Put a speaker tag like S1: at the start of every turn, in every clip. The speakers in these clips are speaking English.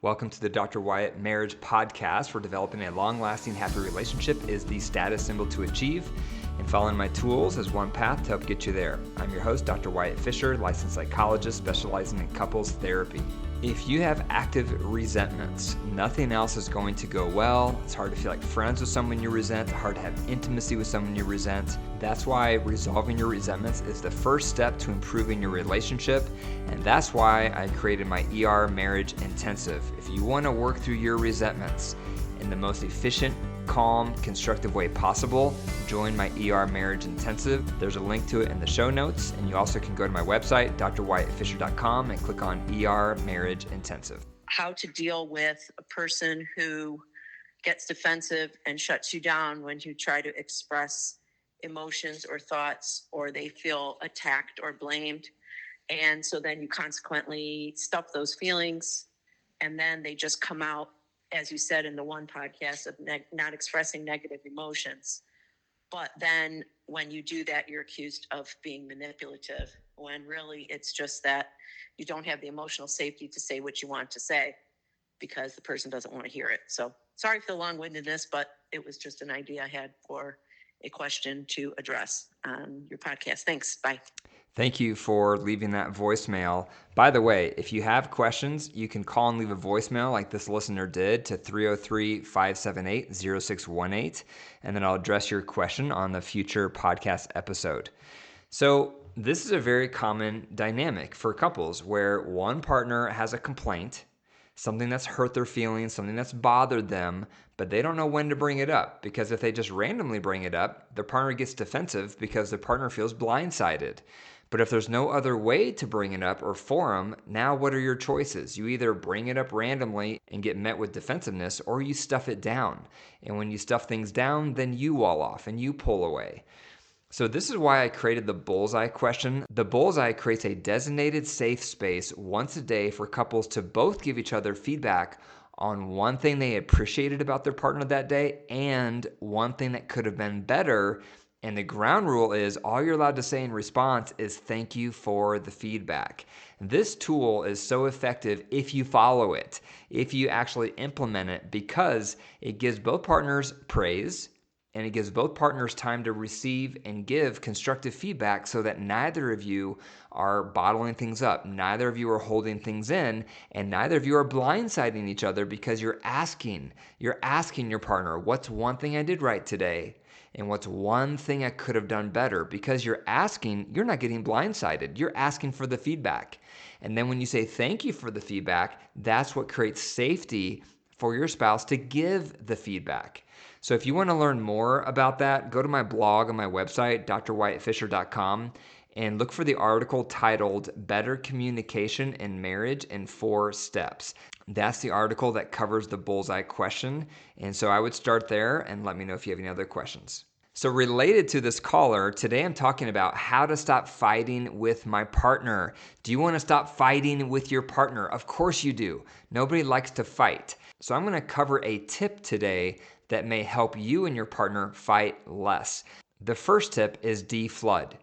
S1: Welcome to the Dr. Wyatt Marriage Podcast, where developing a long-lasting, happy relationship is the status symbol to achieve, and following my tools is one path to help get you there. I'm your host, Dr. Wyatt Fisher, licensed psychologist specializing in couples therapy. If you have active resentments, nothing else is going to go well. It's hard to feel like friends with someone you resent, hard to have intimacy with someone you resent. That's why resolving your resentments is the first step to improving your relationship, and that's why I created my ER Marriage Intensive. If you want to work through your resentments in the most efficient, calm, constructive way possible, join my ER Marriage Intensive. There's a link to it in the show notes, and you also can go to my website, drwyattfisher.com, and click on ER Marriage Intensive.
S2: How to deal with a person who gets defensive and shuts you down when you try to express emotions or thoughts, or they feel attacked or blamed. And so then you consequently stuff those feelings, and then they just come out, as you said in the one podcast, of not expressing negative emotions. But then when you do that, you're accused of being manipulative, when really it's just that you don't have the emotional safety to say what you want to say because the person doesn't want to hear it. So sorry for the long-windedness, but it was just an idea I had for a question to address on your podcast. Thanks. Bye.
S1: Thank you for leaving that voicemail. By the way, if you have questions, you can call and leave a voicemail like this listener did to 303-578-0618, and then I'll address your question on the future podcast episode. So this is a very common dynamic for couples where one partner has a complaint, something that's hurt their feelings, something that's bothered them, but they don't know when to bring it up, because if they just randomly bring it up, their partner gets defensive because their partner feels blindsided. But if there's no other way to bring it up or forum, now what are your choices? You either bring it up randomly and get met with defensiveness, or you stuff it down. And when you stuff things down, then you wall off and you pull away. So this is why I created the bullseye question. The bullseye creates a designated safe space once a day for couples to both give each other feedback on one thing they appreciated about their partner that day and one thing that could have been better. And the ground rule is all you're allowed to say in response is thank you for the feedback. This tool is so effective if you follow it, if you actually implement it, because it gives both partners praise and it gives both partners time to receive and give constructive feedback so that neither of you are bottling things up, neither of you are holding things in, and neither of you are blindsiding each other because you're asking your partner, what's one thing I did right today? And what's one thing I could have done better? Because you're asking, you're not getting blindsided. You're asking for the feedback. And then when you say thank you for the feedback, that's what creates safety for your spouse to give the feedback. So if you want to learn more about that, go to my blog on my website, drwyattfisher.com, and look for the article titled Better Communication in Marriage in 4 Steps. That's the article that covers the bullseye question. And so I would start there and let me know if you have any other questions. So related to this caller, today I'm talking about how to stop fighting with my partner. Do you want to stop fighting with your partner? Of course you do. Nobody likes to fight. So I'm going to cover a tip today that may help you and your partner fight less. The first tip is deflood.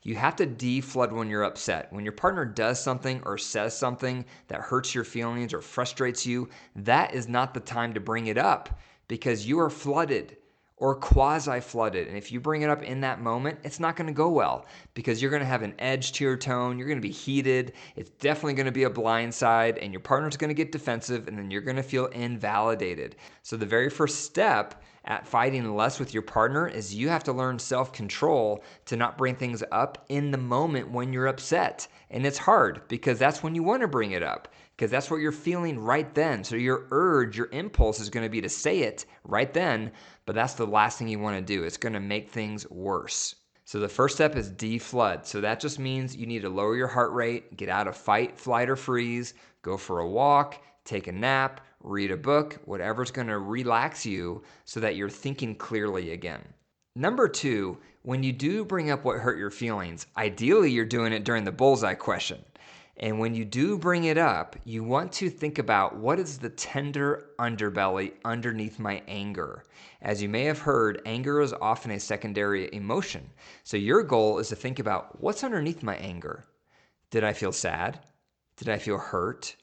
S1: You have to deflood when you're upset. When your partner does something or says something that hurts your feelings or frustrates you, that is not the time to bring it up because you are flooded or quasi-flooded. And if you bring it up in that moment, it's not going to go well because you're going to have an edge to your tone. You're going to be heated. It's definitely going to be a blind side, and your partner's going to get defensive, and then you're going to feel invalidated. So the very first step at fighting less with your partner is you have to learn self-control to not bring things up in the moment when you're upset. And it's hard because that's when you want to bring it up, because that's what you're feeling right then. So your urge, your impulse is going to be to say it right then, but that's the last thing you want to do. It's going to make things worse. So the first step is deflood. So that just means you need to lower your heart rate, get out of fight, flight, or freeze, go for a walk, take a nap, read a book, whatever's going to relax you so that you're thinking clearly again. Number 2, when you do bring up what hurt your feelings, ideally you're doing it during the bullseye question. And when you do bring it up, you want to think about what is the tender underbelly underneath my anger. As you may have heard, anger is often a secondary emotion. So your goal is to think about what's underneath my anger. Did I feel sad? Did I feel hurt?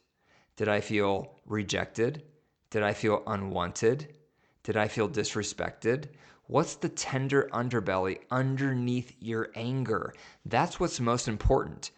S1: Did I feel rejected? Did I feel unwanted? Did I feel disrespected? What's the tender underbelly underneath your anger? That's what's most important.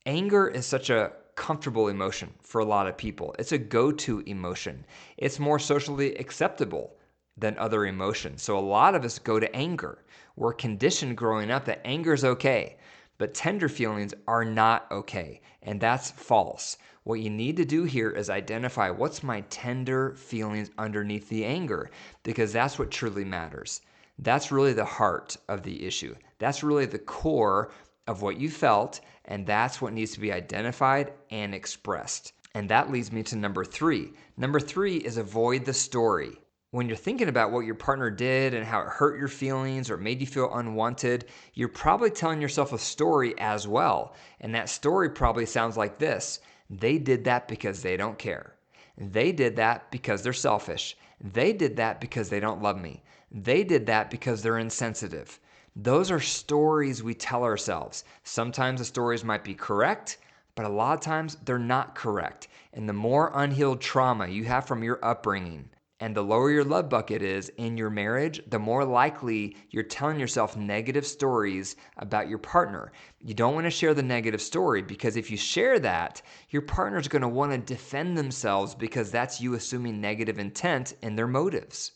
S1: Anger is such a comfortable emotion for a lot of people. It's a go-to emotion. It's more socially acceptable than other emotions. So a lot of us go to anger. We're conditioned growing up that anger is okay, but tender feelings are not okay, and that's false. What you need to do here is identify what's my tender feelings underneath the anger, because that's what truly matters. That's really the heart of the issue. That's really the core of what you felt, and that's what needs to be identified and expressed. And that leads me to number 3. Number 3 is avoid the story. When you're thinking about what your partner did and how it hurt your feelings or made you feel unwanted, you're probably telling yourself a story as well. And that story probably sounds like this: they did that because they don't care. They did that because they're selfish. They did that because they don't love me. They did that because they're insensitive. Those are stories we tell ourselves. Sometimes the stories might be correct, but a lot of times they're not correct. And the more unhealed trauma you have from your upbringing, and the lower your love bucket is in your marriage, the more likely you're telling yourself negative stories about your partner. You don't want to share the negative story, because if you share that, your partner's going to want to defend themselves, because that's you assuming negative intent in their motives.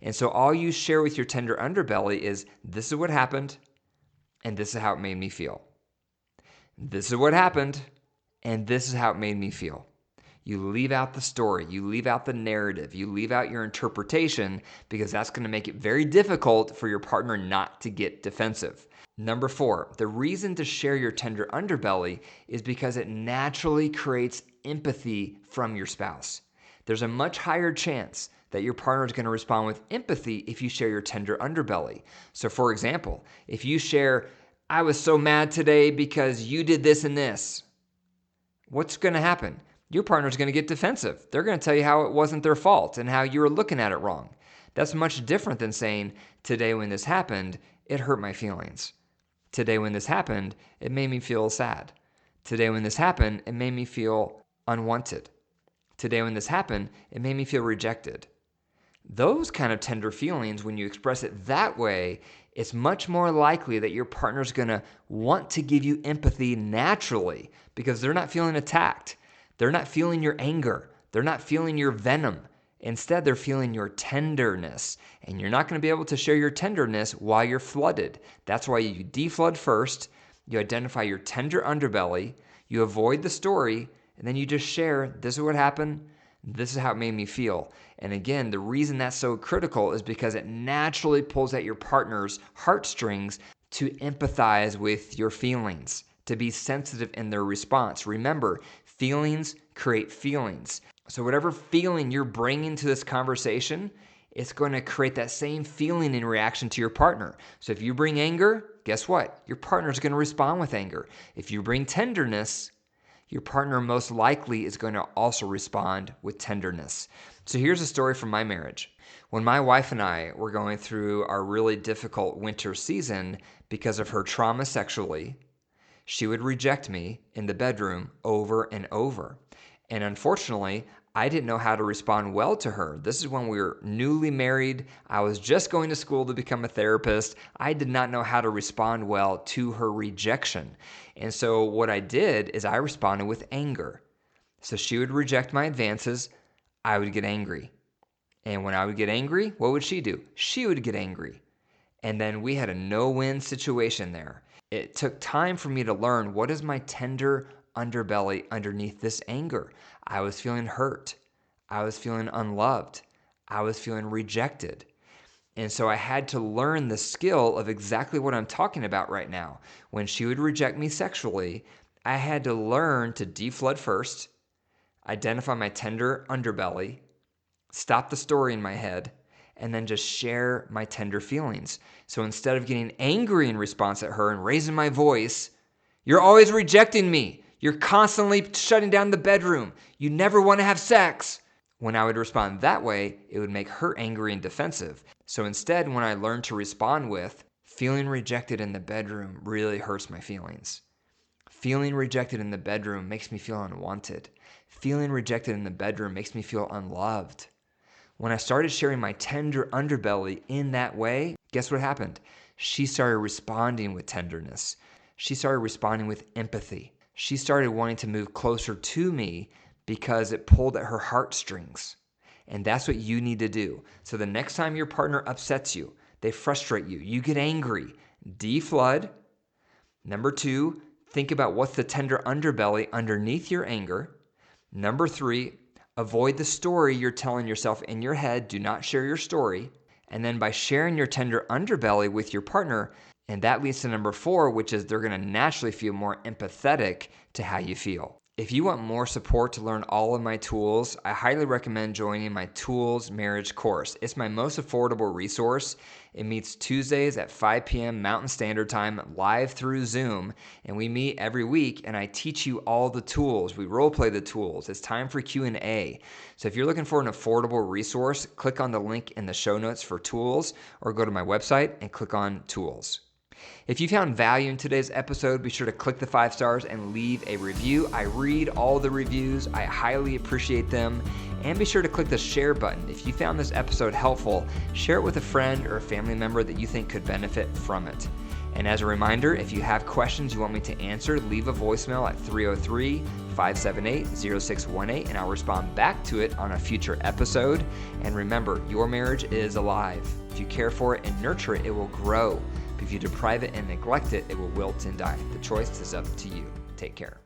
S1: And so all you share with your tender underbelly is, this is what happened, and this is how it made me feel. This is what happened, and this is how it made me feel. You leave out the story, you leave out the narrative, you leave out your interpretation, because that's going to make it very difficult for your partner not to get defensive. Number 4, the reason to share your tender underbelly is because it naturally creates empathy from your spouse. There's a much higher chance that your partner is going to respond with empathy if you share your tender underbelly. So for example, if you share, I was so mad today because you did this and this, what's going to happen? Your partner's going to get defensive. They're going to tell you how it wasn't their fault and how you were looking at it wrong. That's much different than saying, today when this happened, it hurt my feelings. Today when this happened, it made me feel sad. Today when this happened, it made me feel unwanted. Today when this happened, it made me feel rejected. Those kind of tender feelings, when you express it that way, it's much more likely that your partner's going to want to give you empathy naturally, because they're not feeling attacked. They're not feeling your anger. They're not feeling your venom. Instead, they're feeling your tenderness. And you're not going to be able to share your tenderness while you're flooded. That's why you deflood first. You identify your tender underbelly. You avoid the story. And then you just share, this is what happened. This is how it made me feel. And again, the reason that's so critical is because it naturally pulls at your partner's heartstrings to empathize with your feelings, to be sensitive in their response. Remember, feelings create feelings. So whatever feeling you're bringing to this conversation, it's going to create that same feeling in reaction to your partner. So if you bring anger, guess what? Your partner's going to respond with anger. If you bring tenderness, your partner most likely is going to also respond with tenderness. So here's a story from my marriage. When my wife and I were going through our really difficult winter season because of her trauma sexually, she would reject me in the bedroom over and over. And unfortunately, I didn't know how to respond well to her. This is when we were newly married. I was just going to school to become a therapist. I did not know how to respond well to her rejection. And so what I did is I responded with anger. So she would reject my advances. I would get angry. And when I would get angry, what would she do? She would get angry. And then we had a no-win situation there. It took time for me to learn, what is my tender underbelly underneath this anger? I was feeling hurt. I was feeling unloved. I was feeling rejected. And so I had to learn the skill of exactly what I'm talking about right now. When she would reject me sexually, I had to learn to deflood first, identify my tender underbelly, stop the story in my head, and then just share my tender feelings. So instead of getting angry in response at her and raising my voice, you're always rejecting me. You're constantly shutting down the bedroom. You never want to have sex. When I would respond that way, it would make her angry and defensive. So instead, when I learned to respond with, feeling rejected in the bedroom really hurts my feelings. Feeling rejected in the bedroom makes me feel unwanted. Feeling rejected in the bedroom makes me feel unloved. When I started sharing my tender underbelly in that way, guess what happened? She started responding with tenderness. She started responding with empathy. She started wanting to move closer to me because it pulled at her heartstrings. And that's what you need to do. So the next time your partner upsets you, they frustrate you, you get angry, deflood. Number 2, think about what's the tender underbelly underneath your anger. Number 3, avoid the story you're telling yourself in your head. Do not share your story. And then by sharing your tender underbelly with your partner, and that leads to number 4, which is they're going to naturally feel more empathetic to how you feel. If you want more support to learn all of my tools, I highly recommend joining my Tools Marriage course. It's my most affordable resource. It meets Tuesdays at 5 p.m. Mountain Standard Time live through Zoom, and we meet every week, and I teach you all the tools. We role play the tools. It's time for Q&A. So if you're looking for an affordable resource, click on the link in the show notes for tools, or go to my website and click on tools. If you found value in today's episode, be sure to click the 5 stars and leave a review. I read all the reviews. I highly appreciate them. And be sure to click the share button. If you found this episode helpful, share it with a friend or a family member that you think could benefit from it. And as a reminder, if you have questions you want me to answer, leave a voicemail at 303-578-0618, and I'll respond back to it on a future episode. And remember, your marriage is alive. If you care for it and nurture it, it will grow. If you deprive it and neglect it, it will wilt and die. The choice is up to you. Take care.